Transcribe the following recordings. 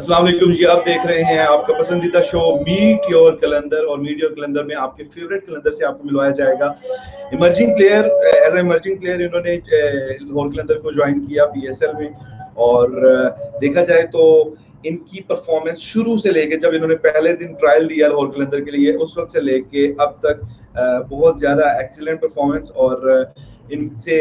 अस्सलाम वालेकुम जी। आप देख रहे हैं आपका पसंदीदा शो मीट योर कैलेंडर, और मीट योर कैलेंडर में आपके फेवरेट कैलेंडर से आपको मिलवाया जाएगा emerging player. As a emerging player इन्होंने लाहौर कैलेंडर को ज्वाइन किया PSL में, और देखा जाए तो इनकी परफॉर्मेंस शुरू से लेके जब इन्होंने पहले दिन ट्रायल दिया लाहौर कैलेंडर के लिए उस वक्त से लेके अब तक बहुत ज्यादा एक्सीलेंट परफॉर्मेंस, और इनसे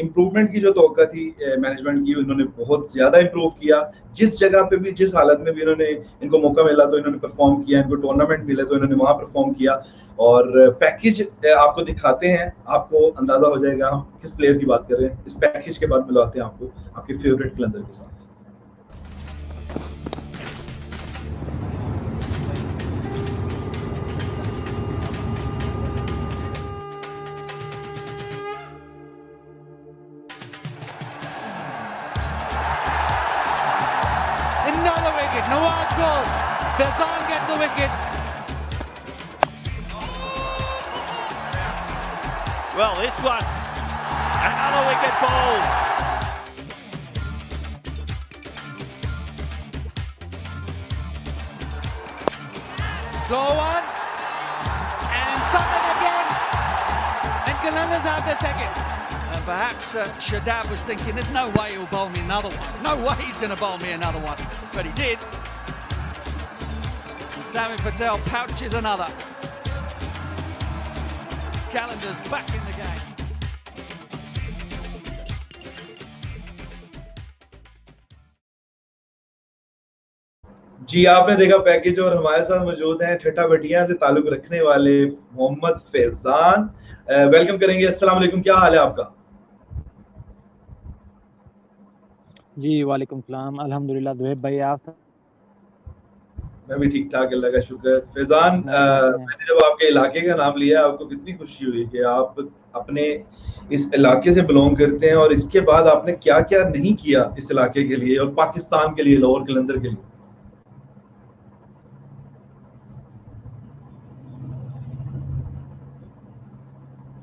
इम्प्रूवमेंट की जो तवक्का थी मैनेजमेंट की, इन्होंने बहुत ज्यादा इम्प्रूव किया। जिस जगह पे भी, जिस हालत में भी इन्होंने इनको मौका मिला तो इन्होंने परफॉर्म किया, इनको टूर्नामेंट मिले तो इन्होंने वहां परफॉर्म किया। और पैकेज आपको दिखाते हैं, आपको अंदाजा हो जाएगा हम किस प्लेयर की बात कर रहे हैं। इस पैकेज के बाद मिलवाते हैं आपको आपके फेवरेट कैलेंडर के साथ। Another wicket, Nawaz goal. Fazan gets the wicket. Well, this one, another wicket falls. Slow one. And something again. And Kalanda's out the second. And perhaps Shadab was thinking, there's no way he'll bowl me another one. No way he's going to bowl me another one. But he did. And Sami Patel pouches another. Calendar's back in the game. जी, आपने देखा package, और हमारे साथ मौजूद हैं ठट्टा बटिया से ताल्लुक रखने वाले मोहम्मद फैजान। वेलकम करेंगे। अस्सलाम वालेकुम, क्या हाल है आपका? जी वालेकुम सलाम, अल्हम्दुलिल्लाह। दुहेब भाई आप? मैं भी ठीक ठाक, अल्लाह का शुक्र। फैजान, मैंने जब आपके इलाके का नाम लिया आपको कितनी खुशी हुई कि आप अपने इस इलाके से बिलोंग करते हैं, और इसके बाद आपने क्या क्या नहीं किया इस इलाके के लिए और पाकिस्तान के लिए, लाहौर कैलेंडर के लिए?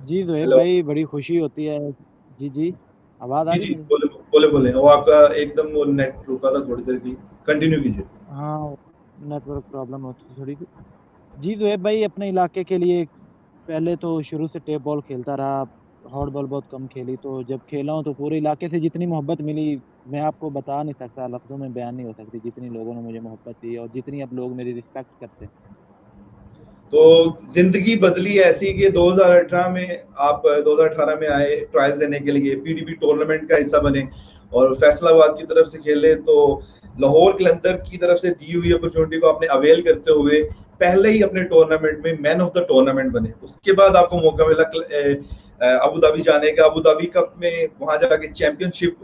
जी दुहेब हेलो भाई, बड़ी खुशी होती है। जी जी, आवाज आ जी रही जी, मेरी? बोले बोले बोले, वो आपका एकदम वो नेट रुका था थोड़ी देर की, कंटिन्यू कीजिए। हाँ, नेटवर्क प्रॉब्लम होती थी थोड़ी सी। जी दुहेब भाई, अपने इलाके के लिए पहले तो शुरू से टेप बॉल खेलता रहा। हॉट बॉल बहुत कम खेली, तो जब खेला हूँ तो पूरे इलाके से जितनी मोहब्बत मिली मैं आपको बता नहीं सकता, लफ्ज़ों में बयान नहीं हो सकती। जितनी लोगों ने मुझे मोहब्बत दी और जितनी अब लोग मेरी रिस्पेक्ट करते हैं। तो जिंदगी बदली ऐसी कि 2018 में आप 2018 में आए ट्रायल देने के लिए, PDP टूर्नामेंट का हिस्सा बने और फैसलाबाद की तरफ से खेले, तो लाहौर कैलेंडर की तरफ से दी हुई अपॉर्चुनिटी को आपने अवेल करते हुए पहले ही अपने टूर्नामेंट में मैन ऑफ द टूर्नामेंट बने। उसके बाद आपको मौका मिला अबू धाबी जाने का। अबू धाबी कप में वहां जाके चैंपियनशिप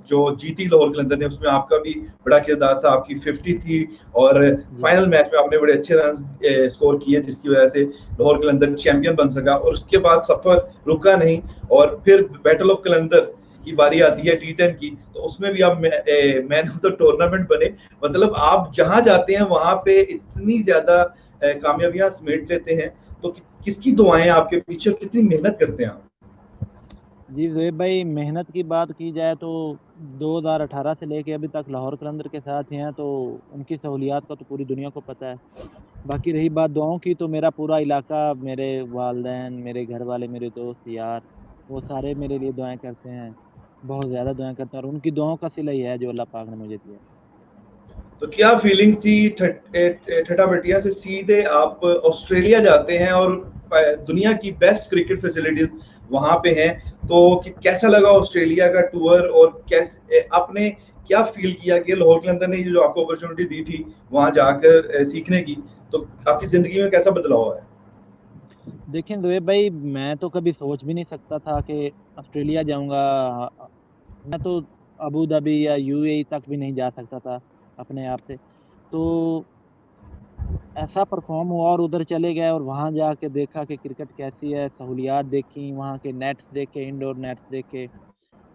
जो जीती लाहौर कैलेंडर ने, उसमें आपका भी बड़ा किरदार था, आपकी 50 थी, और फाइनल मैच में आपने बड़े अच्छे रन स्कोर किए जिसकी वजह से लाहौर कैलेंडर चैंपियन बन सका। और उसके बाद सफर रुका नहीं, और फिर बैटल ऑफ कैलेंडर की बारी आती है T10 की, तो उसमें भी आप मैन ऑफ द टूर्नामेंट बने। मतलब आप जहां जाते हैं वहां पे इतनी ज्यादा कामयाबियां समेट लेते हैं, तो किसकी दुआएं आपके पीछे, कितनी मेहनत करते हैं आप? जी ज़ुहैब भाई, मेहनत की बात की जाए तो 2018 से लेके अभी तक लाहौर कैलेंडर के साथ हैं, तो उनकी सहूलियात का तो पूरी दुनिया को पता है। बाकी रही बात दुआओं की, तो मेरा पूरा इलाका, मेरे वालिदैन, मेरे घर वाले, मेरे दोस्त यार, वो सारे मेरे लिए दुआएं करते हैं, बहुत ज़्यादा दुआएं करते हैं, और उनकी दुआओं का सिला ही है जो अल्लाह पाक ने मुझे दिया। तो क्या फीलिंग्स थी ठट्टा बटिया से सीधे आप ऑस्ट्रेलिया जाते हैं और दुनिया की बेस्ट क्रिकेट फैसिलिटीज वहां पे हैं, तो कैसा लगा ऑस्ट्रेलिया का टूर, और कैसे आपने क्या फील किया कि लाहौर कैलेंडर ने जो आपको अपॉर्चुनिटी दी थी वहां जाकर सीखने की, तो आपकी जिंदगी में कैसा बदलाव है? देखें ज़ुहैब भाई, मैं तो कभी सोच भी नहीं सकता था कि ऑस्ट्रेलिया जाऊंगा। मैं तो अबू धाबी या UAE तक भी नहीं जा सकता था अपने आप से। तो ऐसा परफॉर्म हुआ और उधर चले गए और वहाँ जाके देखा कि क्रिकेट कैसी है, सहूलियात देखी, वहाँ के नेट्स देखे, इंडोर नेट्स देखे,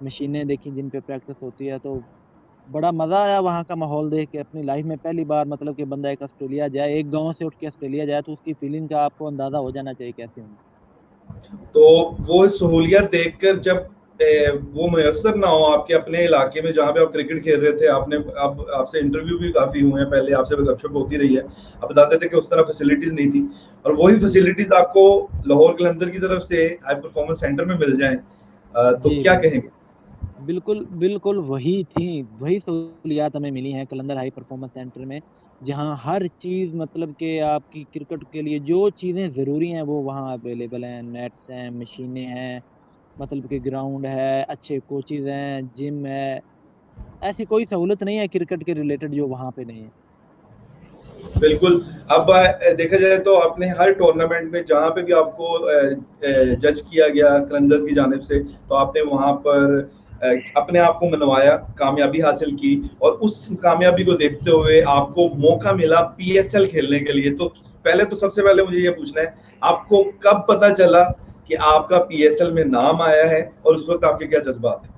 मशीनें देखी जिन पे प्रैक्टिस होती है, तो बड़ा मज़ा आया वहाँ का माहौल देख के। अपनी लाइफ में पहली बार मतलब कि बंदा एक ऑस्ट्रेलिया जाए, एक गाँव से उठ के ऑस्ट्रेलिया जाए, तो उसकी फीलिंग का आपको अंदाज़ा हो जाना चाहिए कैसी होंगी। तो वो सहूलियत देखकर जब वो मुयस्सर ना हो आपके अपने इलाके में जहाँ पे आप क्रिकेट खेल रहे थे, आपने अब आपसे इंटरव्यू भी काफी हुए हैं, पहले आपसे गपशप होती रही है, आप बताते थे कि उस तरह फैसिलिटीज नहीं थी, और वही फैसिलिटीज आपको लाहौर कलंदर की तरफ से हाई परफॉर्मेंस सेंटर में मिल जाएं, तो जी, क्या जी। कहेंगे? बिल्कुल, बिल्कुल वही थी, वही सहूलियात हमें मिली हैं कलंदर हाई परफॉर्मेंस सेंटर में, जहाँ हर चीज़ मतलब कि आपकी क्रिकेट के लिए जो चीज़ें ज़रूरी हैं वो वहाँ अवेलेबल हैं, नेट्स हैं, मशीनें हैं, मतलब कि ग्राउंड है, अच्छे कोचेज़ हैं, जिम है, ऐसी कोई सहूलत नहीं है क्रिकेट के रिलेटेड जो वहाँ पे नहीं है। बिल्कुल। अब देखा जाए तो आपने हर टूर्नामेंट में जहाँ पे भी आपको जज किया गया कलंदर्स की जानिब से, तो आपने वहाँ पर अपने आप को मनवाया, कामयाबी हासिल की, और उस कामयाबी को देखते हुए आपको मौका मिला पीएसएल खेलने के लिए। तो पहले तो सबसे पहले मुझे ये पूछना है, आपको कब पता चला कि आपका पीएसएल में नाम आया है, और उस वक्त आपके क्या जज्बात थे?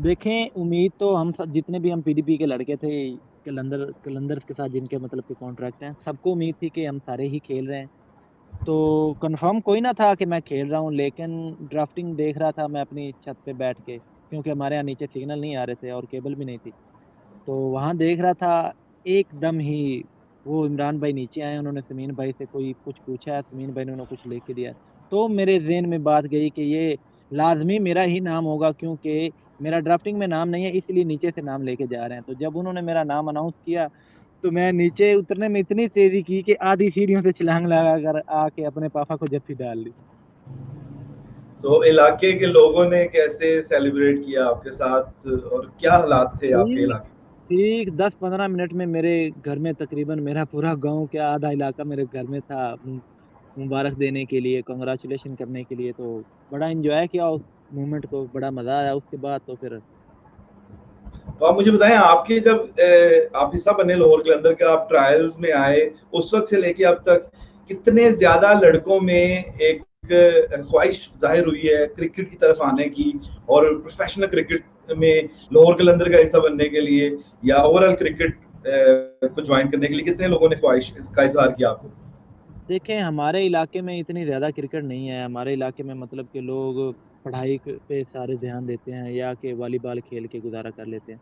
देखें, उम्मीद तो हम सब जितने भी हम पीडीपी के लड़के थे, कलंदर्स के साथ जिनके मतलब के कॉन्ट्रैक्ट हैं, सबको उम्मीद थी कि हम सारे ही खेल रहे हैं। तो कन्फर्म कोई ना था कि मैं खेल रहा हूँ, लेकिन ड्राफ्टिंग देख रहा था मैं अपनी छत पे बैठ के, क्योंकि हमारे यहाँ नीचे सिग्नल नहीं आ रहे थे और केबल भी नहीं थी। तो वहाँ देख रहा था, एकदम ही वो इमरान भाई नीचे आए, उन्होंने समीन भाई से कोई कुछ पूछा, समीन भाई ने उन्हें कुछ लेके दिया। तो मेरे ज़हन में बात गई कि ये लाज़मी मेरा ही नाम होगा, क्योंकि मेरा ड्राफ्टिंग में नाम नहीं है, इसलिए नीचे से नाम लेके जा रहे हैं। तो जब उन्होंने मेरा नाम अनाउंस किया, तो मैं नीचे उतरने में इतनी तेज़ी की कि आधी सीढ़ियों से छलांग लगा कर आके अपने पापा को जप्फी डाल ली। सो इलाके के लोगों ने कैसे सेलिब्रेट किया आपके साथ, और क्या हालात थे आपके ठीक इलाके? ठीक 10-15 मिनट में मेरे घर में तकरीबन मेरा पूरा गाँव क्या आधा इलाका मेरे घर में था, मुबारक देने के लिए, कांग्रेचुलेशन करने के लिए। तो बड़ा एन्जॉय किया उस मोमेंट को, बड़ा मज़ा आया उसके बाद तो फिर। तो आप मुझे बताएं, आपके जब आप हिस्सा बने लाहौर कलंदर का, आप ट्रायल्स में आए, उस वक्त से लेके अब तक कितने ज्यादा लड़कों में एक ख्वाहिश जाहिर हुई है क्रिकेट की तरफ आने की, और प्रोफेशनल क्रिकेट में लाहौर कलंदर का हिस्सा बनने के लिए, या ओवरऑल क्रिकेट को ज्वाइन करने के लिए कितने लोगों ने ख्वाहिश का इजहार किया आपको? देखें, हमारे इलाके में इतनी ज़्यादा क्रिकेट नहीं है, हमारे इलाके में मतलब कि लोग पढ़ाई पे सारे ध्यान देते हैं या कि वॉलीबॉल खेल के गुजारा कर लेते हैं।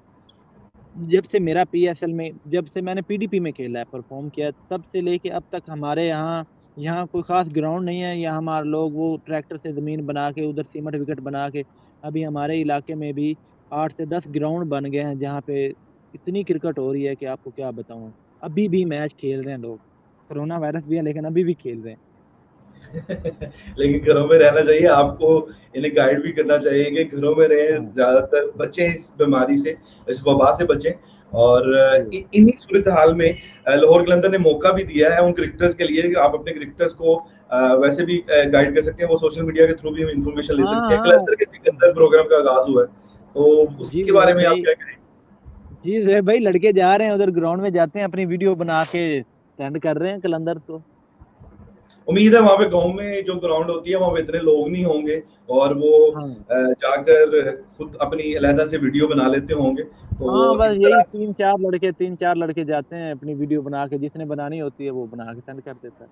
जब से मेरा पीएसएल में, जब से मैंने पीडीपी में खेला है, परफॉर्म किया, तब से लेके अब तक हमारे यहाँ यहाँ कोई ख़ास ग्राउंड नहीं है, यहाँ हमारे लोग वो ट्रैक्टर से ज़मीन बना के उधर सीमेंट विकेट बना के, अभी हमारे इलाके में भी 8 से 10 ग्राउंड बन गए हैं, जहाँ पे इतनी क्रिकेट हो रही है कि आपको क्या बताऊँ। अभी भी मैच खेल रहे हैं लोग, कोरोना वायरस भी है लेकिन अभी भी खेल रहे हैं। लेकिन घरों में रहना चाहिए आपको, इन्हें गाइड भी करना चाहिए कि घरों में रहें, हाँ, ज्यादातर बचें इस बीमारी से, इस वबा से बचें। और जी। इन्हीं सूरत हाल में लाहौर कलंदर ने मौका भी दिया है उन क्रिकेटर्स के लिए कि आप अपने क्रिकेटर्स को वैसे भी गाइड कर सकते हैं, वो सोशल मीडिया के थ्रू भी इंफॉर्मेशन ले हाँ, सकते हैं। हाँ। कलंदर के सिकंदर प्रोग्राम का आगाज हुआ है, तो जी, उसके बारे ज़ुहैब में आप भाई, क्या कहें? जी, ज़ुहैब भाई, लड़के जा रहे हैं उधर ग्राउंड में, जाते हैं अपनी वीडियो बना के सेंड कर रहे हैं कलंदर को। उम्मीद है वहाँ पे गाँव में जो ग्राउंड होती है वहाँ पे इतने लोग नहीं होंगे, और वो हाँ। जाकर खुद अपनी अलहदा से वीडियो बना लेते होंगे, हाँ, तो बस इस यही तरह 3-4 लड़के जाते हैं, अपनी वीडियो बना के, जिसने बनानी होती है वो बना के सेंड कर देता है।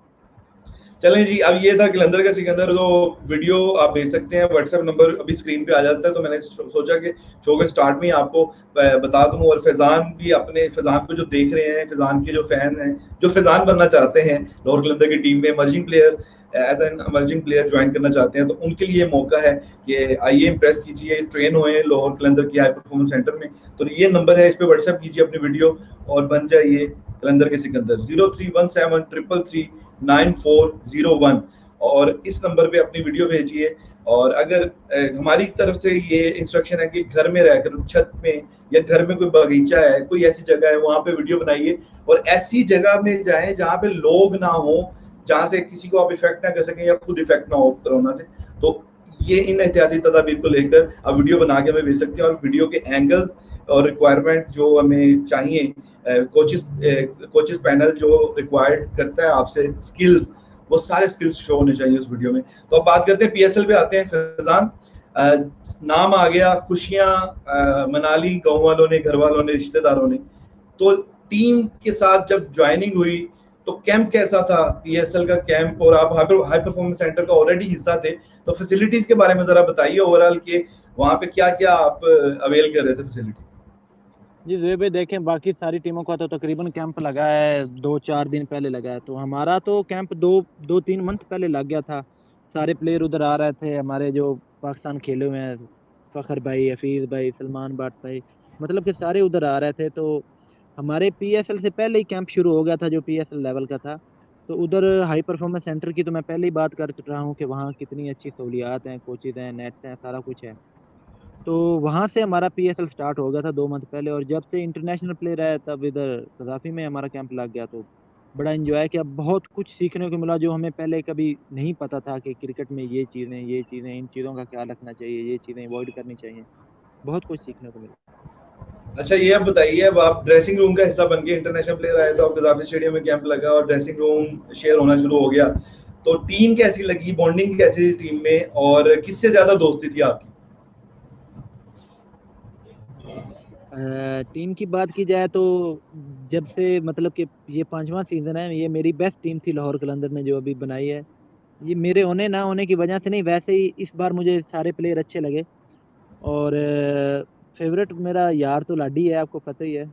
चलें जी। अब ये था कलंदर का सिकंदर, तो वीडियो आप भेज सकते हैं, व्हाट्सएप नंबर अभी स्क्रीन पे आ जाता है, तो मैंने सोचा कि शो के स्टार्ट में ही आपको बता दूं। और फैजान भी, अपने फैजान को जो देख रहे हैं, फैजान के जो फैन हैं, जो फैजान बनना चाहते हैं लाहौर कलंदर की टीम में emerging player, as an emerging player join करना चाहते हैं, तो उनके लिए मौका है कि आइए, इम्प्रेस कीजिए, ट्रेन हुए लाहौर कलंदर की हाई परफॉर्मेंस सेंटर में। तो ये नंबर है, इस पे व्हाट्सएप कीजिए अपनी वीडियो और बन जाइए कलंदर के सिकंदर। 0317339401, और इस नंबर पे अपनी वीडियो भेजिए। और अगर हमारी तरफ से ये इंस्ट्रक्शन है कि घर में रहकर, छत में या घर में कोई बगीचा है, कोई ऐसी जगह है, वहां पे वीडियो बनाइए, और ऐसी जगह में जाएं जहां पे लोग ना हो, जहां से किसी को आप इफेक्ट ना कर सकें या खुद इफेक्ट ना हो कोरोना से। तो ये इन एहतियाती तदाबीर को लेकर आप वीडियो बना के हमें भेज सकते हैं, और वीडियो के एंगल्स और रिक्वायरमेंट जो हमें चाहिए, कोचेस पैनल जो रिक्वायर्ड करता है आपसे स्किल्स, वो सारे स्किल्स शो होने चाहिए उस वीडियो में। तो अब बात करते हैं पीएसएल पे आते हैं। फैजान, नाम आ गया, खुशियां मना ली गाँव वालों ने, घर वालों ने, रिश्तेदारों ने, तो टीम के साथ जब ज्वाइनिंग हुई, तो कैंप कैसा था पीएसएल का कैंप, और आप हाई परफॉर्मेंस सेंटर का ऑलरेडी हिस्सा थे, तो फैसिलिटीज के बारे में जरा बताइए ओवरऑल के वहां पे क्या क्या आप अवेल कर रहे थे फैसिलिटी। जी ज़ुबैर भाई देखें, बाकी सारी टीमों का तो तकरीबन कैंप लगा है 2-4 दिन पहले लगा है, तो हमारा तो कैंप 2-3 मंथ पहले लग गया था। सारे प्लेयर उधर आ रहे थे, हमारे जो पाकिस्तान खेले हुए हैं, फ़खर भाई, हफीज़ भाई, सलमान बट भाई, मतलब कि सारे उधर आ रहे थे। तो हमारे पीएसएल से पहले ही कैंप शुरू हो गया था जो पीएसएल लेवल का था। तो उधर हाई परफॉर्मेंस सेंटर की तो मैं पहले ही बात कर रहा हूँ कि वहाँ कितनी अच्छी सहूलियात हैं, कोचेज़ हैं, नेट्स हैं, सारा कुछ है। तो वहाँ से हमारा पीएसएल स्टार्ट हो गया था 2 मंथ पहले, और जब से इंटरनेशनल प्लेयर आए तब इधर कज़ाफ़ी में हमारा कैंप लग गया। तो बड़ा एन्जॉय किया, बहुत कुछ सीखने को मिला जो हमें पहले कभी नहीं पता था कि क्रिकेट में ये चीज़ें, इन चीज़ों का ख्याल रखना चाहिए, ये चीज़ें अवॉइड करनी चाहिए। बहुत कुछ सीखने को मिला। अच्छा ये आप बताइए, अब आप ड्रेसिंग रूम का हिस्सा बन के इंटरनेशनल प्लेयर आए तो आप गद्दाफी स्टेडियम में कैंप लगा और ड्रेसिंग रूम शेयर होना शुरू हो गया, तो टीम कैसी लगी, बॉन्डिंग कैसी टीम में, और किससे ज्यादा दोस्ती थी आपकी? टीम की बात की जाए तो जब से मतलब कि ये 5वां सीज़न है, ये मेरी बेस्ट टीम थी लाहौर कलंदर ने जो अभी बनाई है। ये मेरे होने ना होने की वजह से नहीं, वैसे ही इस बार मुझे सारे प्लेयर अच्छे लगे। और फेवरेट मेरा यार तो लाडी है, आपको पता ही है।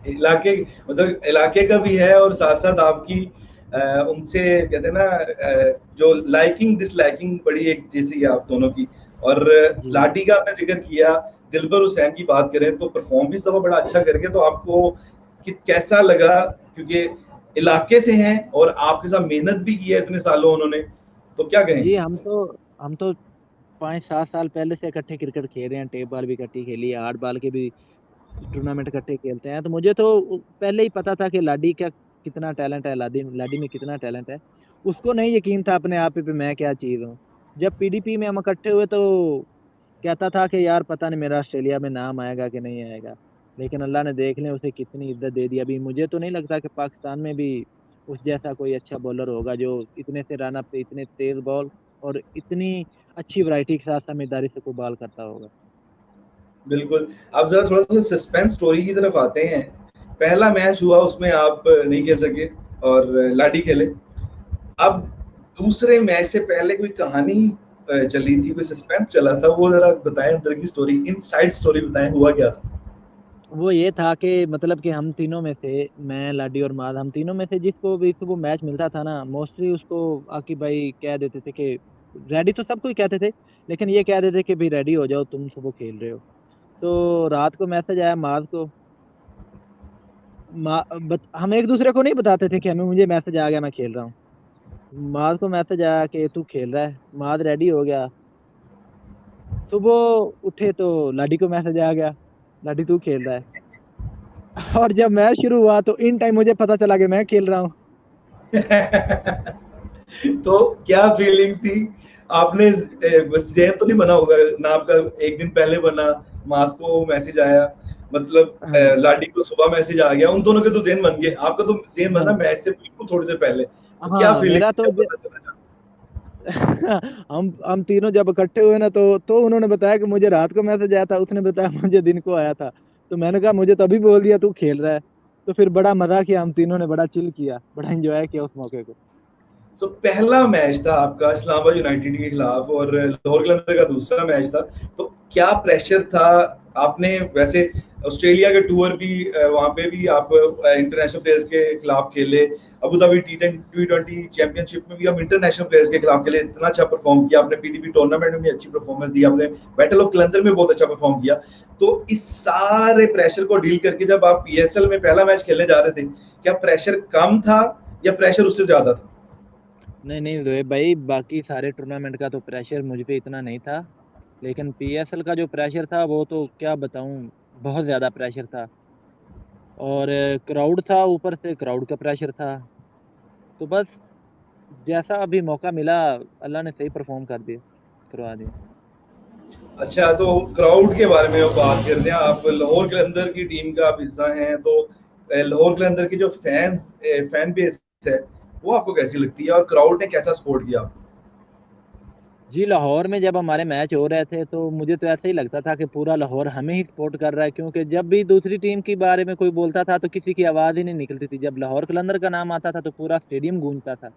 इलाके मतलब इलाके का भी है, और साथ साथ आपकी उनसे कहते हैं ना जो लाइकिंग डिसलाइकिंग बड़ी एक जैसी है आप दोनों की। और जी। लाडी का आपने जिक्र किया, दिलबर हुसैन की बात करें तो परफॉर्म भी सब बड़ा अच्छा करके, तो आपको कैसा लगा, क्योंकि इलाके से हैं और आपके साथ मेहनत भी की है इतने सालों उन्होंने, तो क्या कहें? जी, हम तो 5-7 साल पहले से इकट्ठे क्रिकेट खेल रहे हैं, टेप बॉल भी इकट्ठी खेली है, 8 बॉल के भी टूर्नामेंट इकट्ठे खेलते हैं। तो मुझे तो पहले ही पता था कि लाडी का कितना टैलेंट है, लाडी लाडी में कितना टैलेंट है। उसको नहीं यकीन था अपने आप पे मैं क्या चीज़ हूँ। जब पीडीपी में हम इकट्ठे हुए तो कहता था कि यार पता नहीं मेरा ऑस्ट्रेलिया में नाम आएगा कि नहीं आएगा। लेकिन अल्लाह ने देख लें उसे कितनी इज़्ज़त दे दी। अभी मुझे तो नहीं लगता कि पाकिस्तान में भी उस जैसा कोई अच्छा बॉलर होगा जो इतने से रन अप पे इतने तेज़ बॉल और इतनी अच्छी वैरायटी के साथ समझदारी से को बॉल करता होगा। बिल्कुल। आप जरा थोड़ा सा सस्पेंस स्टोरी की तरफ आते हैं। पहला मैच हुआ उसमें आप नहीं खेल सके और लाडी खेले। अब दूसरे मैच से पहले कोई कहानी चली थी, कोई सस्पेंस चला था, वो जरा बताएं, अंदर की स्टोरी, इनसाइड स्टोरी बताएं, हुआ क्या था? वो ये था कि मतलब कि हम तीनों में से, मैं, लाडी और माद, हम तीनों में से जिसको भी तो वो मैच मिलता था ना, मोस्टली उसको आकिब भाई कह देते थे कि रेडी, तो सबको ही कहते थे, लेकिन ये कह देते कि भाई रेडी हो जाओ, तुम सब खेल रहे हो। तो रात को मैसेज आया माद को, हम एक दूसरे को नहीं बताते थे कि हमें मुझे मैसेज आ गया मैं खेल रहा हूँ। माद को मैसेज आया कि तू खेल रहा है, माद रेडी हो गया। सुबह उठे तो लाडी को मैसेज आ गया, लाडी तू खेल रहा है। और जब मैच शुरू हुआ तो इन टाइम मुझे पता चला कि मैं खेल रहा हूँ। तो क्या फीलिंग्स थी? आपने बस जहन तो नहीं बना होगा ना आपका, एक दिन पहले बना, मास को मैसेज आया, मतलब हाँ लाडी को सुबह मैसेज आ गया, उन दोनों के तो जहन बन गए, आपका तो जहन बना हाँ मैच से बिल्कुल थोड़ी देर पहले, तो क्या हाँ, फीलिंग मेरा थी तो जब पता चला? हम तीनों जब इकट्ठे हुए ना तो उन्होंने बताया कि मुझे रात को मैसेज आया था, उसने बताया मुझे दिन को आया था। तो मैंने कहा मुझे तभी बोल दिया तू खेल रहा है। तो फिर बड़ा मजा किया, हम तीनों ने बड़ा चिल किया, बड़ा एंजॉय किया उस मौके को। तो पहला मैच था आपका इस्लामाबाद यूनाइटेड के खिलाफ और लाहौर कलंदर का दूसरा मैच था, तो क्या प्रेशर था? आपने वैसे ऑस्ट्रेलिया के टूर भी वहां पे भी आप इंटरनेशनल प्लेयर्स के खिलाफ खेले, अबू धाबी T20 चैंपियनशिप में भी आप इंटरनेशनल प्लेयर्स के खिलाफ खेले, इतना अच्छा परफॉर्म किया आपने, पीडीपी टूर्नामेंट में भी अच्छी परफॉर्मेंस दी आपने, बैटल ऑफ कलंदर में बहुत अच्छा परफॉर्म किया। तो इस सारे प्रेशर को डील करके जब आप पीएसएल में पहला मैच खेलने जा रहे थे, क्या प्रेशर कम था या प्रेशर उससे ज्यादा था? नहीं नहीं जोए भाई, बाकी सारे टूर्नामेंट का तो प्रेशर मुझ पे इतना नहीं था, लेकिन पीएसएल का जो प्रेशर था वो तो क्या बताऊं, बहुत ज्यादा प्रेशर था। और क्राउड था, ऊपर से क्राउड का प्रेशर था। तो बस जैसा अभी मौका मिला, अल्लाह ने सही परफॉर्म कर दिया, करवा दिया। अच्छा, तो क्राउड के बारे में अब बात करते हैं। आप लाहौर कलंदर की टीम का आप हिस्सा हैं, तो लाहौर कलंदर की जो फैन बेस है वो आपको कैसी लगती है, और क्राउड ने कैसा सपोर्ट किया आपको? जी, लाहौर में जब हमारे मैच हो रहे थे तो मुझे तो ऐसा ही लगता था कि पूरा लाहौर हमें ही सपोर्ट कर रहा है, क्योंकि जब भी दूसरी टीम के बारे में कोई बोलता था तो किसी की आवाज़ ही नहीं निकलती थी। जब लाहौर कलंदर का नाम आता था तो पूरा स्टेडियम गूंजता था।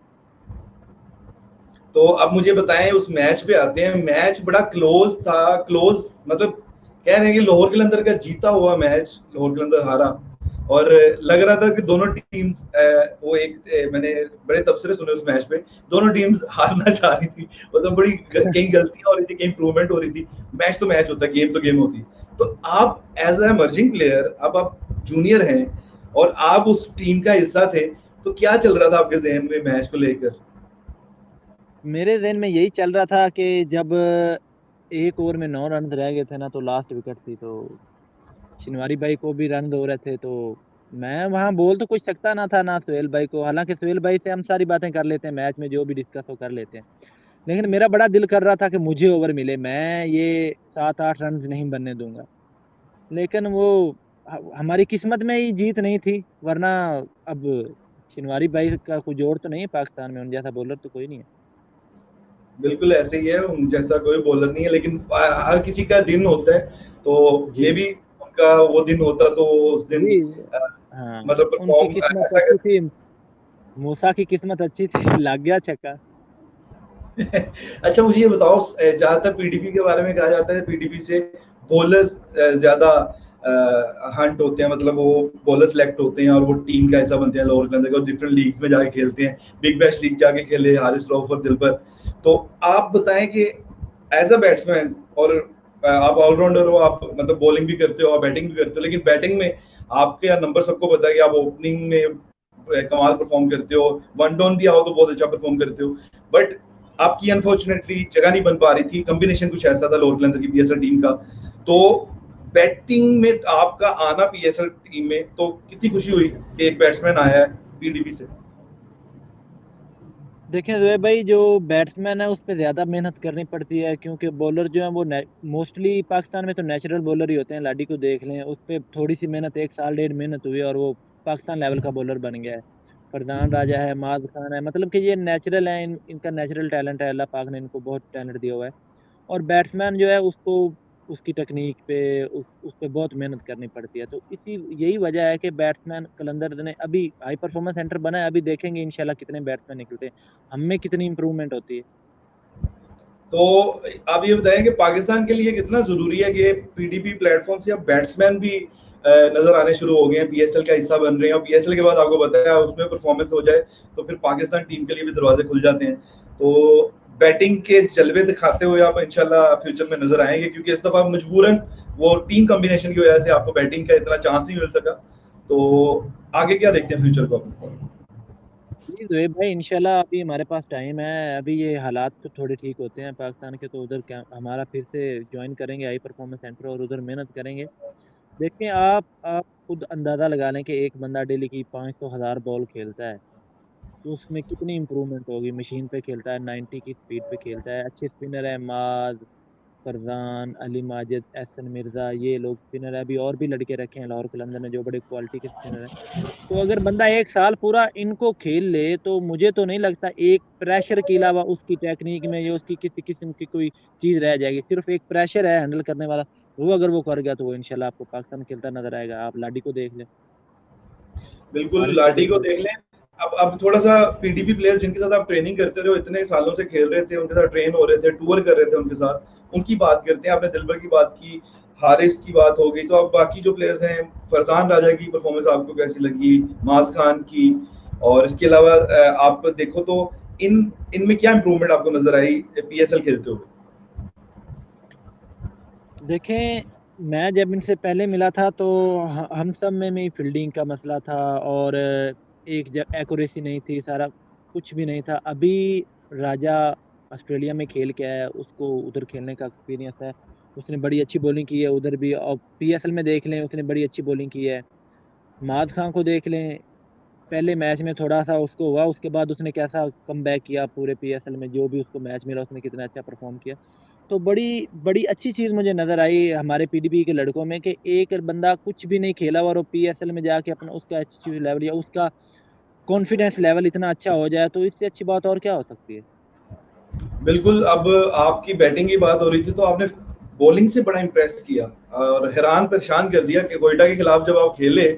तो अब मुझे बताएं, उस मैच पे आते हैं। मैच बड़ा क्लोज था, क्लोज मतलब कह रहे हैं कि लाहौर कलंदर का जीता हुआ मैच लाहौर कलंदर हारा, और लग रहा था कि दोनों टीम्स वो मैंने बड़े तबसरे सुने उस मैच पे, दोनों टीम्स हारना चाह रही थी, मतलब बड़ी कहीं गलतियां हो रही थी, कहीं इंप्रूवमेंट हो रही थी। मैच तो मैच होता है, गेम तो गेम होती है। तो आप एज ए इमर्जिंग प्लेयर, अब आप जूनियर हैं और आप उस टीम का हिस्सा थे, तो क्या चल रहा था आपके जहन में मैच को लेकर? मेरे ज़हन में यही चल रहा था कि जब 1 ओवर में 9 रन रह गए थे ना, तो लास्ट विकेट थी, तो शनिवारी भाई को भी रन हो रहे थे, तो मैं वहाँ बोल तो कुछ सकता ना था, ना सुहेल भाई को। हालाँकि सुहेल भाई से हम सारी बातें कर लेते हैं, मैच में जो भी डिस्कस हो कर लेते हैं। लेकिन मेरा बड़ा दिल कर रहा था कि मुझे ओवर मिले, मैं ये 7-8 रन नहीं बनने दूँगा। लेकिन वो हमारी किस्मत में ही जीत नहीं थी, वरना अब शनिवारी भाई का कोई जोड़ तो नहीं है पाकिस्तान में, उन जैसा बॉलर तो कोई नहीं है। बिल्कुल ऐसे ही है, उन जैसा कोई बॉलर नहीं है, लेकिन हर किसी का दिन होता है, तो मे जी, बी उनका वो दिन होता तो उस दिन जी। हाँ, मतलब उनकी परफॉर्म किस्मत ऐसा अच्छी थी, मूसा की किस्मत अच्छी थी, लग गया छक्का। अच्छा मुझे ये बताओ, ज्यादातर पीडीपी के बारे में कहा जाता है, पीडीपी से बॉलर्स ज्यादा हंट होते हैं, मतलब वो बॉलर सेलेक्ट होते हैं और वो टीम का ऐसा बनते हैं लोअर कलंदर का, डिफरेंट लीग्स में जाके खेलते हैं, बिग बैश लीग जाके खेले हारिस रऊफ और दिलबर। तो आप बताएं कि एज अ बैट्समैन, और आप ऑलराउंडर हो, आप मतलब बॉलिंग भी करते हो, आप बैटिंग भी करते हो, लेकिन बैटिंग में आपके नंबर सबको पता है कि आप ओपनिंग में कमाल परफॉर्म करते हो, वन डाउन भी आओ तो बहुत अच्छा परफॉर्म करते हो, बट आपकी अनफॉर्चुनेटली जगह नहीं बन पा रही थी, कॉम्बिनेशन कुछ ऐसा था लोअर कलंदर की पीएसएल टीम का। तो बैटिंग में आपका आना पीएसएल टीम में, तो कितनी खुशी हुई कि एक बैट्समैन आया है पीडीपी से? देखें ज़ुहैब भाई, जो बैट्समैन है उस पे ज़्यादा मेहनत करनी पड़ती है, क्योंकि बॉलर जो है वो मोस्टली पाकिस्तान में तो नेचुरल बॉलर ही होते हैं। लाडी को देख लें, उस पे थोड़ी सी मेहनत, 1 साल 1.5 मेहनत हुई और वो पाकिस्तान लेवल का बॉलर बन गया है। फरजान राजा है, माज खान है, मतलब कि ये नेचुरल है, इनका नेचुरल टैलेंट है, अल्लाह पाक ने इनको बहुत टैलेंट दिया हुआ है। और बैट्समैन जो है उसको उसकी टेक्निक पे उस पे बहुत मेहनत करनी पड़ती है, तो इसी यही वजह है कि बैट्समैन कलंदर ने अभी हाई परफॉर्मेंस सेंटर बना है। अभी देखेंगे इंशाल्लाह कितने बैट्समैन निकलते हैं, हम में कितनी इंप्रूवमेंट होती है। तो आप ये बताएं कि पाकिस्तान के लिए कितना जरूरी है कि पीडीपी प्लेटफॉर्म से अब बैट्समैन भी नजर आने शुरू हो गए हैं, पीएसएल का हिस्सा बन रहे हैं, और पीएसएल के बाद आपको बताया उसमें परफॉर्मेंस हो जाए तो फिर पाकिस्तान टीम के लिए भी दरवाजे खुल जाते हैं। तो बैटिंग के जलवे दिखाते हुए आप इंशाल्लाह फ्यूचर में नजर आएंगे, क्योंकि इस दफा मजबूरन वो टीम कॉम्बिनेशन की वजह से आपको बैटिंग का इतना चांस नहीं मिल सका। तो आगे क्या देखते हैं फ्यूचर को अपने? जी जोएब भाई, इंशाल्लाह अभी हमारे पास टाइम है। अभी ये हालात तो थोड़े ठीक होते हैं पाकिस्तान के, तो उधर क्या हमारा फिर से ज्वाइन करेंगे हाई परफॉर्मेंस सेंटर और उधर मेहनत करेंगे। देखिए, आप खुद अंदाज़ा लगा लें कि एक बंदा डेली की 500,000 बॉल खेलता है, तो उसमें कितनी इंप्रूवमेंट होगी। मशीन पे खेलता है, 90 की स्पीड पे खेलता है, अच्छे स्पिनर है, माज, फरजान, अली माजिद, एहसन मिर्जा, ये लोग स्पिनर है। अभी और भी लड़के रखे हैं लाहौर कलंदर ने जो बड़े क्वालिटी के स्पिनर हैं। तो अगर बंदा 1 साल पूरा इनको खेल ले तो मुझे तो नहीं लगता एक प्रेशर के अलावा उसकी टेक्निक में या उसकी किसी किस्म की कोई चीज रह जाएगी। सिर्फ एक प्रेशर है हैंडल करने वाला, वो अगर वो कर गया तो वो इंशाल्लाह आपको पाकिस्तान में खेलता नजर आएगा। आप लाडी को देख लें, बिल्कुल हारिस को लाठी देख को लें। देख लें। अब थोड़ा सा पीडीपी प्लेयर्स जिनके साथ आप ट्रेनिंग करते रहे हो, इतने सालों से खेल रहे थे, उनके साथ ट्रेन हो रहे थे, टूर कर रहे थे उनके साथ, उनकी बात करते हैं। आपने दिलबर की बात की, हारिस की बात हो गई, तो अब बाकी जो प्लेयर्स हैं, फरजान राजा की परफॉर्मेंस आपको कैसी लगी, माज खान की, और इसके अलावा आप देखो तो इन इनमें क्या इंप्रूवमेंट आपको नजर आई पीएसएल खेलते हुए? देखें, मैं जब इनसे पहले मिला था तो हम सब में फील्डिंग का मसला था और एक एक्यूरेसी नहीं थी, सारा कुछ भी नहीं था। अभी राजा ऑस्ट्रेलिया में खेल के आया है, उसको उधर खेलने का एक्सपीरियंस है, उसने बड़ी अच्छी बॉलिंग की है उधर भी। और पीएसएल में देख लें, उसने बड़ी अच्छी बॉलिंग की है। माद खान को देख लें, पहले मैच में थोड़ा सा उसको हुआ, उसके बाद उसने कैसा कमबैक किया पूरे पीएसएल में, जो भी उसको मैच मिला उसने कितना अच्छा परफॉर्म किया। तो बड़ी बड़ी अच्छी चीज मुझे नजर आई हमारे पीडीपी के लड़कों में कि एक बंदा कुछ भी नहीं खेला और वो पीएसएल में जाके अपना उसका एटीट्यूड लेवल या उसका कॉन्फिडेंस लेवल इतना अच्छा हो जाए, तो इससे अच्छी बात और क्या हो सकती है। बिल्कुल, अब आपकी बैटिंग की बात हो रही थी तो आपने बॉलिंग से बड़ा इम्प्रेस किया और हैरान परेशान कर दिया कि कोयटा के खिलाफ जब आप खेले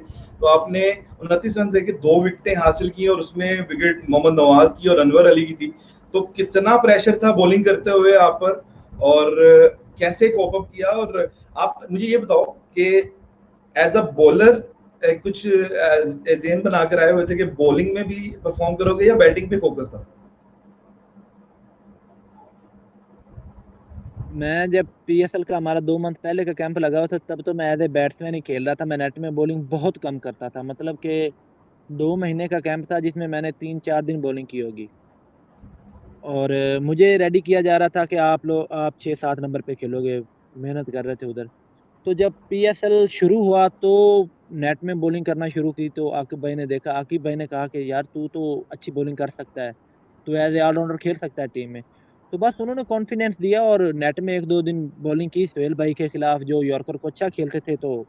तो आपने 29 रन देके 2 विकेटें हासिल की और उसमें विकेट मोहम्मद नवाज की और अनवर अली की थी। तो कितना प्रेशर था बॉलिंग करते हुए आप पर और कैसे कोप अप किया? और आप मुझे ये बताओ कि एज अ बॉलर कुछ ज़हन बनाकर आए हुए थे कि बॉलिंग में भी परफॉर्म करोगे या बैटिंग पे फोकस था? मैं जब पीएसएल का हमारा 2 मंथ पहले का कैंप लगा हुआ था तब तो मैं एज ए बैट्समैन ही खेल रहा था। मैं नेट में बॉलिंग बहुत कम करता था, मतलब कि 2 महीने का कैंप था जिसमें मैंने 3-4 दिन बॉलिंग की होगी। और मुझे रेडी किया जा रहा था कि आप 6-7 नंबर पे खेलोगे, मेहनत कर रहे थे उधर। तो जब पीएसएल शुरू हुआ तो नेट में बॉलिंग करना शुरू की तो आकिब भाई ने देखा, आकिब भाई ने कहा कि यार तू तो अच्छी बॉलिंग कर सकता है, तू एज ए ऑलराउंडर खेल सकता है टीम में। तो बस उन्होंने कॉन्फिडेंस दिया और नेट में 1-2 दिन बॉलिंग की सोहेल भाई के खिलाफ जो यॉर्कर को अच्छा खेलते थे, तो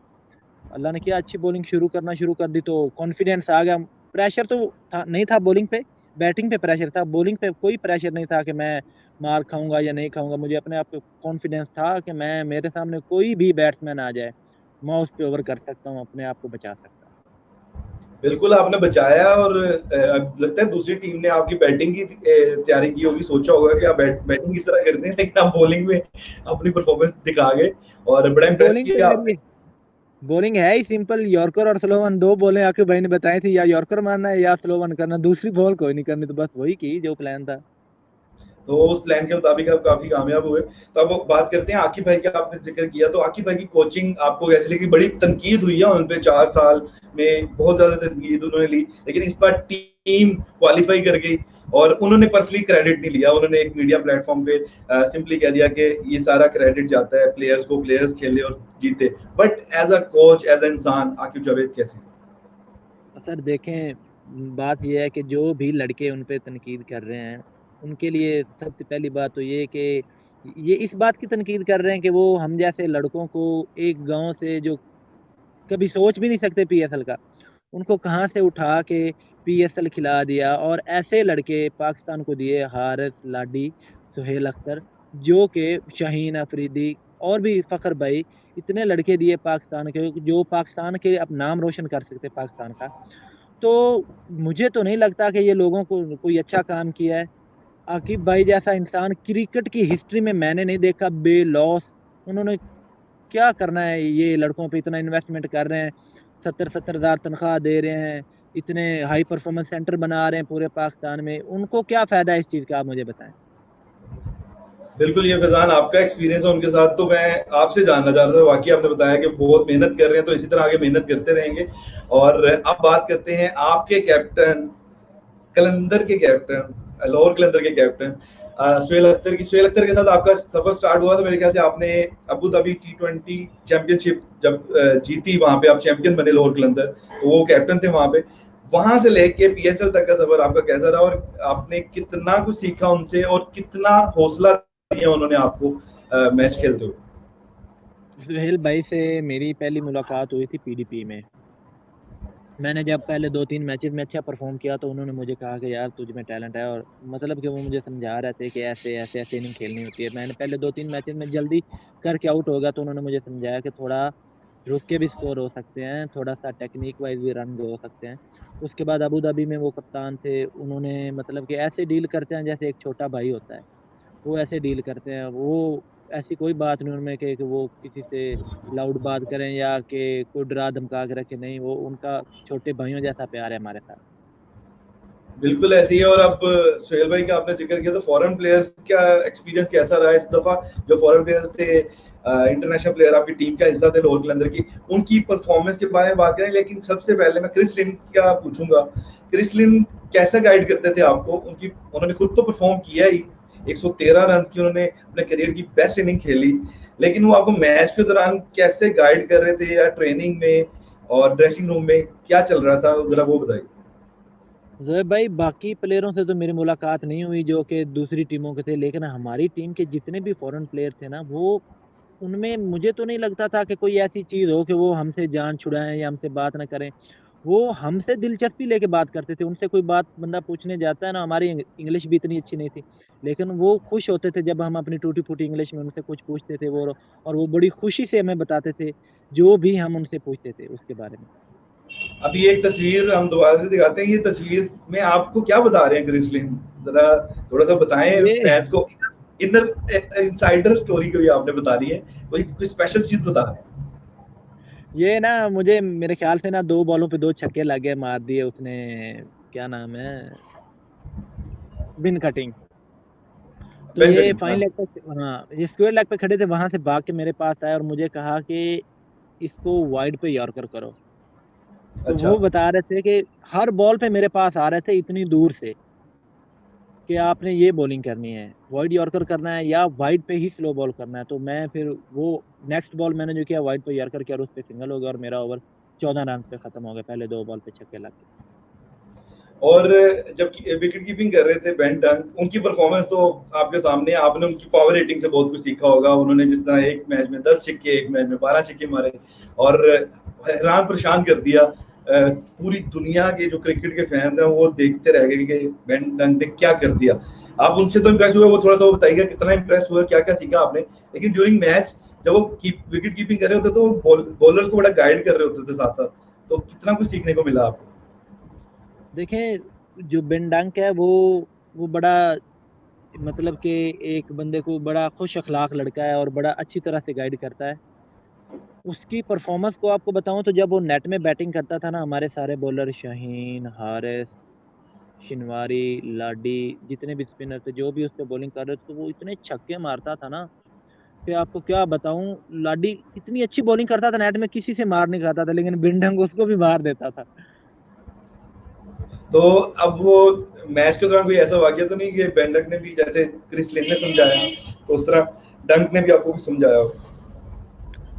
अल्लाह ने किया अच्छी बॉलिंग शुरू कर दी तो कॉन्फिडेंस आ गया। प्रेशर तो था नहीं था बॉलिंग पे, बैटिंग पे प्रेशर था, बॉलिंग पे कोई प्रेशर नहीं था कि मैं मार खाऊंगा या नहीं खाऊंगा। मुझे अपने आप पे कॉन्फिडेंस था कि मैं मेरे सामने कोई भी बैट्समैन आ जाए, मैं उस पे ओवर कर सकता हूँ, अपने आप को बचा सकता हूँ। बिल्कुल आपने बचाया और लगता है दूसरी टीम ने आपकी बैटिंग की तैयारी की होगी, सोचा होगा कि आप बैटिंग इस तरह करते हैं लेकिन आप बॉलिंग में अपनी परफॉर्मेंस दिखा गए और बड़ा इम्प्रेस बॉलिंग तो किया आपने। मेरी बॉलिंग है ही सिंपल, यॉर्कर और स्लो वन 2 बॉलें आकिब भाई ने बताई थी, या यॉर्कर मारना है या स्लो वन करना, दूसरी बॉल कोई नहीं करनी, तो बस वही की जो प्लान था। तो उस प्लान के मुताबिक आप काफी कामयाब हुए। तो अब बात करते हैं आकिब भाई का, आपने जिक्र किया तो आकिब भाई की कोचिंग आपको कैसी लगी? बड़ी तनकीद हुई है उन पे 4 साल में, बहुत ज्यादा तनकीद उन्होंने ली, लेकिन इस बार टीम क्वालिफाई कर गई और उन्होंने पर्सनली क्रेडिट नहीं लिया। उन्होंने एक मीडिया प्लेटफॉर्म पे सिंपली कह दिया कि ये सारा क्रेडिट जाता है प्लेयर्स को, प्लेयर्स खेले और जीते। But as a coach, as a इंसान, आकिब जावेद कैसे? सर देखें, बात ये है कि जो भी लड़के उन पे तनकीद कर रहे हैं, उनके लिए सबसे पहली बात तो ये है कि ये इस बात की तनकीद कर रहे हैं कि वो हम जैसे लड़कों को एक गांव से जो कभी सोच भी नहीं सकते पीएसएल का, उनको कहाँ से उठा के पीएसएल खिला दिया और ऐसे लड़के पाकिस्तान को दिए, हारिस लाडी, सुहेल अख्तर, जो के शाहीन अफरीदी और भी फखर भाई, इतने लड़के दिए पाकिस्तान के जो पाकिस्तान के अब नाम रोशन कर सकते पाकिस्तान का। तो मुझे तो नहीं लगता कि ये लोगों को कोई अच्छा काम किया है। आकिब भाई जैसा इंसान क्रिकेट की हिस्ट्री में मैंने नहीं देखा बेलॉस। उन्होंने क्या करना है, ये लड़कों पे इतना इन्वेस्टमेंट कर रहे हैं, 70-70 हजार तनख्वाह दे रहे हैं, इतने हाई परफॉर्मेंस सेंटर बना रहे हैं पूरे पाकिस्तान में, उनको क्या फायदा है इस चीज का, आप मुझे बताएं। बिल्कुल, ये फैज़ान आपका एक्सपीरियंस है उनके साथ, तो मैं आपसे जानना चाह रहा था। वाक़ई आपने बताया कि बहुत मेहनत कर रहे हैं, तो इसी तरह आगे मेहनत करते रहेंगे। और अब बात करते हैं आपके कैप्टन, कलंदर के कैप्टन, लाहौर कलंदर के कैप्टन सुहेल अख्तर की। सुहेल अख्तर के साथ आपका सफ़र स्टार्ट हुआ तो मेरे ख्याल से आपने अबू धाबी T20 चैंपियनशिप जब जीती, वहाँ पे आप चैंपियन बने लाहौर कलंदर, तो वो कैप्टन थे वहाँ पे। वहाँ से लेके पीएसएल तक का सफ़र आपका कैसा रहा और आपने कितना कुछ सीखा उनसे और कितना हौसला दिया उन्होंने आपको मैच खेलते हुए? सुहेल भाई से मेरी पहली मुलाकात हुई थी पीडीपी में। मैंने जब पहले 2-3 मैचेस में अच्छा परफॉर्म किया तो उन्होंने मुझे कहा कि यार तुझ में टैलेंट है, और मतलब कि वो मुझे समझा रहे थे कि ऐसे ऐसे ऐसे इनिंग खेलनी होती है। मैंने पहले 2-3 मैचेस में जल्दी करके आउट हो गया तो उन्होंने मुझे समझाया कि थोड़ा रुक के भी स्कोर हो सकते हैं, थोड़ा सा टेक्निक वाइज भी रन हो सकते हैं। उसके बाद अबू धाबी में वो कप्तान थे, उन्होंने मतलब कि ऐसे डील करते हैं जैसे एक छोटा भाई होता है, वो ऐसे डील करते हैं। वो ऐसी कोई बात नहीं उनमें कि वो किसी से लाउड बात करें या कि कोई डरा धमका के रखे, नहीं, वो उनका छोटे भाइयों जैसा प्यार है हमारे साथ। बिल्कुल ऐसे ही है। और अब सुहेल भाई का आपने जिक्र किया तो फॉरेन प्लेयर्स का एक्सपीरियंस कैसा रहा इस दफा? जो फॉरेन प्लेयर्स थे, इंटरनेशनल प्लेयर आपकी टीम का हिस्सा थे लाहौर कलंदर की, उनकी परफॉर्मेंस के बारे में बात करें, लेकिन सबसे पहले मैं क्रिस लिन का पूछूंगा। क्रिस लिन कैसा गाइड करते थे आपको? उनकी उन्होंने खुद तो परफॉर्म किया ही, 113 रन की उन्होंने अपने करियर की बेस्ट इनिंग खेली, लेकिन वो आपको मैच के दौरान कैसे गाइड कर रहे थे, या ट्रेनिंग में और ड्रेसिंग रूम में क्या चल रहा था, जरा वो बताइए। जोएब भाई, बाकी प्लेयरों से तो मेरी मुलाकात नहीं हुई जो कि दूसरी टीमों के थे, लेकिन हमारी टीम के जितने भी फॉरेन प्लेयर थे ना, वो उनमें मुझे तो नहीं लगता था कि कोई ऐसी चीज हो कि वो हमसे जान छुड़ाएं या हमसे बात ना करें। वो हमसे दिलचस्पी लेके बात करते थे, उनसे कोई बात बंदा पूछने जाता है ना, हमारी इंग्लिश भी इतनी अच्छी नहीं थी, लेकिन वो खुश होते थे जब हम अपनी टूटी-फूटी इंग्लिश में उनसे कुछ पूछते थे वो, और वो बड़ी खुशी से हमें बताते थे, जो भी हम उनसे पूछते थे उसके बारे में। अभी एक तस्वीर हम दोबारा से दिखाते हैं, ये तस्वीर में आपको क्या बता रहे हैं क्रिस लिन? ज़रा थोड़ा-सा बताएँ ये फैन्स को, इनर इनसाइडर स्टोरी कोई आपने बता रही है, कोई स्पेशल चीज़ बता रहे हैं? ये ना मुझे मेरे ख्याल से ना 2 बॉलों पे 2 छक्के लगे मार दिए उसने, क्या नाम है? बिन कटिंग। तो बेन ये कटिंग, फाइन हाँ। लेग पे, हाँ, ये स्क्वायर लेग पे खड़े थे, वहाँ से भाग के मेरे पास आए और मुझे कहा कि इसको वाइड पे यॉर्कर करो। तो अच्छा, वो बता रहे थे कि हर बॉल पे मेरे पास आ रहे थे इतनी दूर से कि आपने ये बॉलिंग करनी है, वाइड यॉर्कर करना है या वाइड पे ही स्लो बॉल करना है। तो मैं फिर वो नेक्स्ट बॉल मैंने जो किया वाइड पे यॉर्कर किया और उस पे सिंगल हो गया और मेरा ओवर 14 रन पे खत्म हो गया, पहले 2 बॉल पे छक्के लग गए। और जब विकेट कीपिंग कर रहे थे बेन डंक, उनकी परफॉर्मेंस तो आपके सामने है, आपने उनकी पावर रेटिंग से बहुत कुछ सीखा होगा। उन्होंने जिस तरह एक मैच में 10 छक्के, एक मैच में 12 छक्के मारे और हैरान परेशान कर दिया। पूरी दुनिया के जो क्रिकेट के फैंस हैं वो देखते रह गए कि बेन डंक ने क्या कर दिया। आप उनसे तो इम्प्रेस हुए, वो थोड़ा सा बताइएगा कितना इम्प्रेस हुआ, क्या क्या सीखा आपने? लेकिन ड्यूरिंग मैच जब वो विकेट कीपिंग कर रहे होते तो बॉलर्स को बड़ा गाइड कर रहे होते थे साथ साथ, तो कितना कुछ सीखने को मिला आपको? देखें, जो बेन डंक है वो बड़ा, मतलब कि एक बंदे को बड़ा खुश अखलाक लड़का है और बड़ा अच्छी तरह से गाइड करता है। उसकी परफॉर्मेंस को आपको बताऊँ तो जब वो नेट में बैटिंग करता था ना, हमारे सारे बॉलर शाहीन, हारिस, शिनवारी, लाडी, जितने भी स्पिनर थे, जो भी उस पे बॉलिंग कर रहे थे, तो वो इतने छक्के मारता था ना कि आपको क्या बताऊँ। लाडी इतनी अच्छी बॉलिंग करता था, नेट में किसी से मार नहीं खाता था, लेकिन बेन डंक उसको भी मार देता था। तो अब वो मैच के दौरान कोई ऐसा वाकया तो नहीं कि बेन डंक ने भी, जैसे क्रिस लिन ने समझाया, तो उस तरह डंक ने भी आपको कुछ समझाया हो?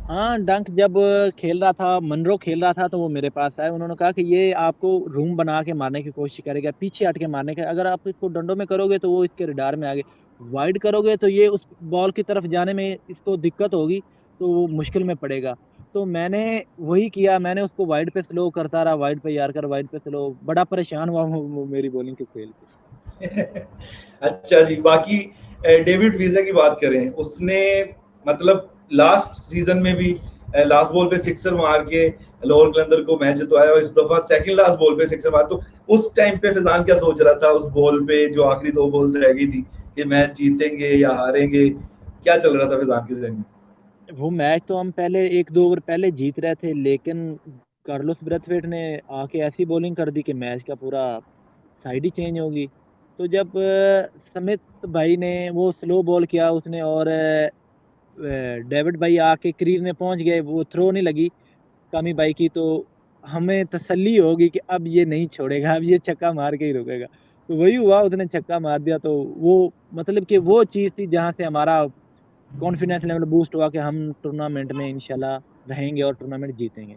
हाँ, डंक जब खेल रहा था, मनरो खेल रहा था, तो वो मेरे पास आए। उन्होंने कहा कि ये आपको रूम बना के मारने की कोशिश करेगा, पीछे हट के मारने का। अगर आप इसको डंडों में करोगे तो वो इसके रडार में आ गए, वाइड करोगे तो ये उस बॉल की तरफ जाने में इसको दिक्कत होगी, तो वो मुश्किल में पड़ेगा। तो मैंने वही किया, मैंने उसको वाइड पे स्लो करता रहा, वाइड पे यार्कर, वाइड पे स्लो। बड़ा परेशान हुआ वो मेरी बॉलिंग के खेल से। अच्छा जी, बाकी डेविड वीज़ा की बात करें, उसने मतलब लास्ट सीजन में भी लास्ट बॉल पे सिक्सर मार के लोअर कलंदर को मैच जितवाया और इस दफा सेकंड लास्ट बॉल पे सिक्सर मार। तो उस टाइम पे फैजान क्या सोच रहा था उस बॉल पे जो आखिरी 2 बॉल्स रह गई थी कि मैच जीतेंगे या हारेंगे? क्या चल रहा था फैजान के ज़हन में? वो मैच तो हम पहले 1-2 ओवर पहले जीत रहे थे, लेकिन कार्लोस ब्रैथवेट ने आके ऐसी बॉलिंग कर दी कि मैच का पूरा साइड ही चेंज होगी। तो जब समित भाई ने वो स्लो बॉल किया उसने, और डेविड भाई आके क्रीज में पहुंच गए, वो थ्रो नहीं लगी कामी भाई की, तो हमें तसल्ली होगी कि अब ये नहीं छोड़ेगा, अब ये छक्का मार के ही रुकेगा। तो वही हुआ, उसने छक्का मार दिया। तो वो मतलब कि वो चीज़ थी जहाँ से हमारा कॉन्फिडेंस लेवल बूस्ट हुआ कि हम टूर्नामेंट में इंशाल्लाह रहेंगे और टूर्नामेंट जीतेंगे।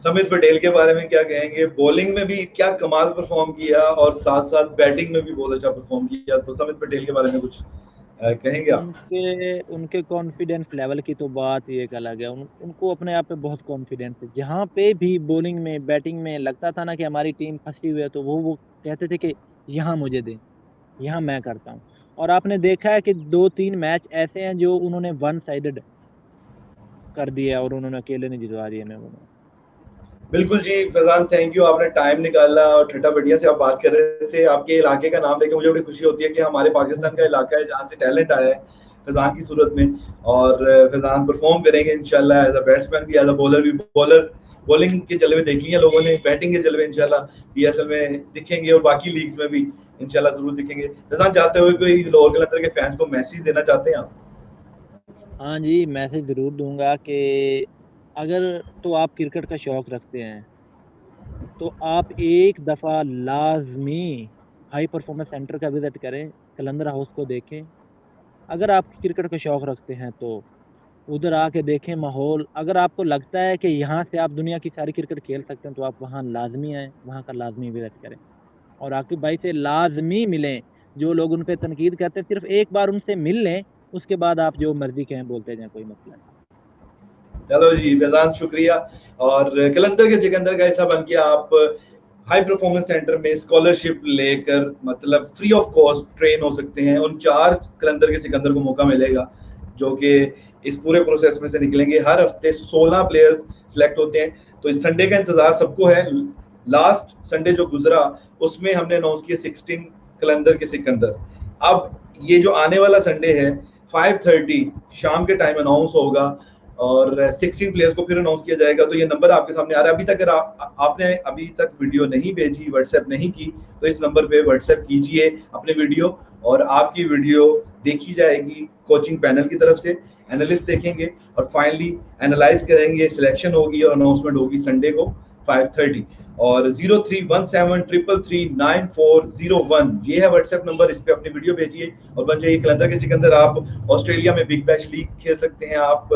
समित पटेल के बारे में क्या कहेंगे? बॉलिंग में भी क्या कमाल परफॉर्म किया और साथ-साथ बैटिंग में भी बहुत अच्छा परफॉर्म किया। तो समित पटेल के बारे में कुछ कहेंगे आप? उनके उनके कॉन्फिडेंस लेवल की तो बात ही एक अलग है। उनको अपने आप पे बहुत कॉन्फिडेंस है। जहाँ पे भी बॉलिंग में, बैटिंग में लगता था ना कि हमारी टीम फंसी हुई है, तो वो कहते थे कि यहाँ मुझे दें, यहाँ मैं करता हूँ। और आपने देखा है कि 2-3 मैच ऐसे हैं जो उन्होंने वन साइडेड कर दिया और उन्होंने अकेले नहीं जितवा दिए हमें उन्होंने। बिल्कुल जी, फैज़ान थैंक यू, आपने टाइम निकाला और ठट्टा बढ़िया से आप बात कर रहे थे। आपके इलाके का नाम लेके मुझे बड़ी खुशी होती है कि हमारे पाकिस्तान का इलाका है जहाँ से टैलेंट आया है फैज़ान की सूरत में, और फैज़ान परफॉर्म करेंगे इंशाल्लाह एज़ अ बैट्समैन भी, एज़ अ बॉलर भी। बॉलिंग के जलवे देख लिए लोगों ने, बैटिंग के जलवे इंशाल्लाह पीएसएल में दिखेंगे और बाकी लीग्स में भी इंशाल्लाह ज़रूर दिखेंगे। फैज़ान, जाते हुए कोई लोअर कलंदर के फैंस को मैसेज देना चाहते हैं आप? हाँ जी, मैसेज ज़रूर दूँगा कि अगर तो आप क्रिकेट का शौक रखते हैं, तो आप एक दफ़ा लाज़मी हाई परफॉर्मेंस सेंटर का विज़िट करें, कलंदर हाउस को देखें। अगर आप क्रिकेट का शौक रखते हैं तो उधर आके देखें माहौल। अगर आपको लगता है कि यहाँ से आप दुनिया की सारी क्रिकेट खेल सकते हैं, तो आप वहाँ लाज़मी आएँ, वहाँ का लाज़मी विज़िट करें। और आकिब भाई से लाज़मी मिलें। जो लोग उन पे तनकीद करते हैं, सिर्फ़ एक बार उनसे मिल लें, उसके बाद आप जो मर्ज़ी कहें बोलते जाएँ, कोई मसला नहीं। चलो जी फैजान, शुक्रिया। और कलंदर के सिकंदर का हिस्सा बन के आप हाई परफॉर्मेंस सेंटर में स्कॉलरशिप लेकर मतलब फ्री ऑफ कॉस्ट ट्रेन हो सकते हैं। उन 4 कलंदर के सिकंदर को मौका मिलेगा जो कि इस पूरे प्रोसेस में से निकलेंगे। हर हफ्ते 16 प्लेयर्स सिलेक्ट होते हैं। तो इस संडे का इंतजार सबको है। लास्ट संडे जो गुजरा उसमें हमने अनाउंस किया 16 कलंदर के सिकंदर। अब ये जो आने वाला संडे है 5:30 शाम के टाइम अनाउंस होगा और 16 प्लेयर्स को फिर अनाउंस किया जाएगा। तो ये नंबर आपके सामने आ रहा है। अभी तक अगर आपने अभी तक वीडियो नहीं भेजी, व्हाट्सएप नहीं की, तो इस नंबर पे व्हाट्सएप कीजिए अपने वीडियो और आपकी वीडियो देखी जाएगी कोचिंग पैनल की तरफ से। एनालिस्ट देखेंगे और फाइनली एनालाइज करेंगे, सिलेक्शन होगी और अनाउंसमेंट होगी संडे को 5:30। और 0317333940 ये है व्हाट्सएप नंबर। इस पे अपनी वीडियो भेजिए और बन जाइए कलंदर के सिकंदर। आप ऑस्ट्रेलिया में बिग बैश लीग खेल सकते हैं, आप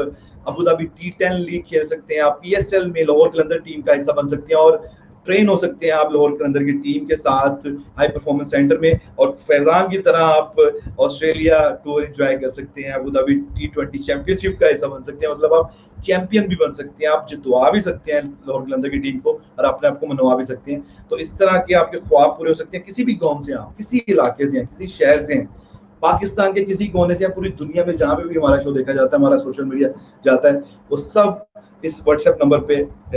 अबू धाबी T10 लीग खेल सकते हैं, आप PSL में लाहौर कलंदर टीम का हिस्सा बन सकते हैं और ट्रेन हो सकते हैं आप लाहौर कलंदर की टीम के साथ हाई परफॉर्मेंस सेंटर में। और फैजान की तरह आप ऑस्ट्रेलिया टूर एंजॉय कर सकते हैं, अबू धाबी T20 चैंपियनशिप का हिस्सा बन सकते हैं। मतलब आप चैंपियन भी बन सकते हैं, आप जितवा भी सकते हैं लाहौर कलंदर की टीम को और अपने आप को मनवा भी सकते हैं। तो इस तरह के आपके ख्वाब पूरे हो सकते हैं। किसी भी गांव से आप, किसी इलाके से हैं, किसी शहर से हैं, पाकिस्तान के किसी कोने से या पूरी दुनिया में जहां पे भी हमारा शो देखा जाता है, हमारा सोशल मीडिया जाता है, वो सब इस व्हाट्सएप नंबर पे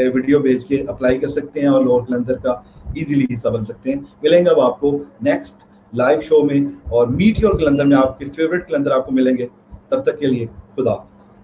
वीडियो भेज के अप्लाई कर सकते हैं और लाहौर कलंदर का इजीली हिस्सा बन सकते हैं। मिलेंगे अब आपको नेक्स्ट लाइव शो में और मीट योर कलंदर में आपके फेवरेट कलंदर आपको मिलेंगे। तब तक के लिए खुदा हाफिज़।